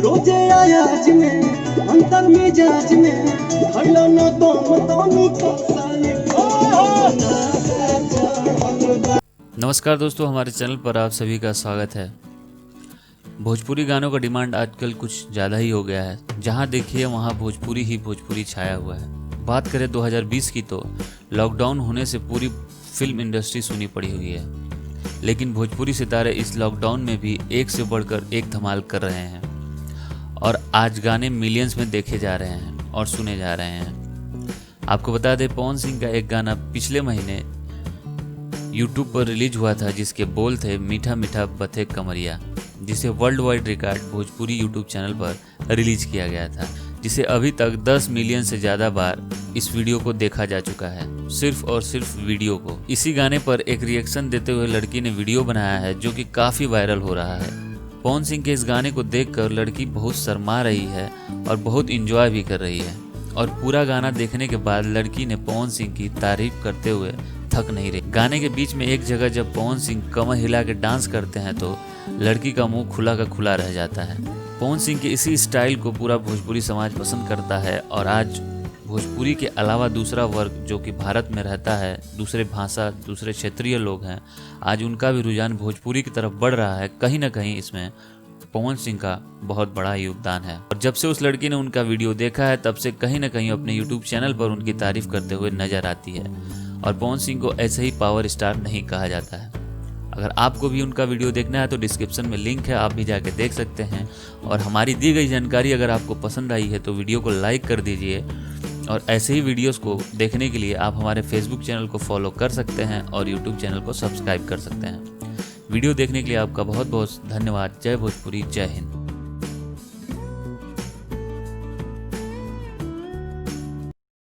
रोजे आयाज में अंतर मिजाज में हल्ला न तो नमस्कार दोस्तों, हमारे चैनल पर आप सभी का स्वागत है। भोजपुरी गानों का डिमांड आजकल कुछ ज़्यादा ही हो गया है। जहां देखिए वहां भोजपुरी ही भोजपुरी छाया हुआ है। बात करें 2020 की तो लॉकडाउन होने से पूरी फिल्म इंडस्ट्री सुनी पड़ी हुई है, लेकिन भोजपुरी सितारे इस लॉकडाउन में भी एक से बढ़कर एक धमाल कर रहे हैं और आज गाने मिलियंस में देखे जा रहे हैं और सुने जा रहे हैं। आपको बता दें, पवन सिंह का एक गाना पिछले महीने यूट्यूब पर रिलीज हुआ था जिसके बोल थे मीठा मीठा बथे कमरिया, जिसे world wide record Bhojpuri YouTube channel पर रिलीज किया गया था, जिसे अभी तक 10 मिलियन से ज़्यादा बार इस वीडियो को देखा जा चुका है। सिर्फ और सिर्फ वीडियो को। इसी गाने पर एक रिएक्शन देते हुए लड़की ने वीडियो बनाया है जो कि काफ़ी वायरल हो रहा है। पवन सिंह के इस गाने को देखकर लड़की बहुत शर्मा रही है और बहुत इंजॉय भी कर रही है, और पूरा गाना देखने के बाद लड़की ने पवन सिंह की तारीफ करते हुए थक नहीं रही। गाने के बीच में एक जगह जब पवन सिंह कमर हिला के डांस करते हैं तो लड़की का मुंह खुला का खुला रह जाता है। पवन सिंह के इसी स्टाइल को पूरा भोजपुरी समाज पसंद करता है और आज भोजपुरी के अलावा दूसरा वर्ग जो कि भारत में रहता है, दूसरे भाषा दूसरे क्षेत्रीय लोग हैं, आज उनका भी रुझान भोजपुरी की तरफ बढ़ रहा है। कहीं ना कहीं इसमें पवन सिंह का बहुत बड़ा योगदान है, और जब से उस लड़की ने उनका वीडियो देखा है तब से कहीं ना कहीं अपने यूट्यूब चैनल पर उनकी तारीफ करते हुए नजर आती है। और पवन सिंह को ऐसे ही पावर स्टार नहीं कहा जाता है। अगर आपको भी उनका वीडियो देखना है तो डिस्क्रिप्शन में लिंक है, आप भी जाके देख सकते हैं। और हमारी दी गई जानकारी अगर आपको पसंद आई है तो वीडियो को लाइक कर दीजिए, और ऐसे ही वीडियोस को देखने के लिए आप हमारे फेसबुक चैनल को फॉलो कर सकते हैं और यूट्यूब चैनल को सब्सक्राइब कर सकते हैं। वीडियो देखने के लिए आपका बहुत बहुत धन्यवाद। जय भोजपुरी, जय हिंद।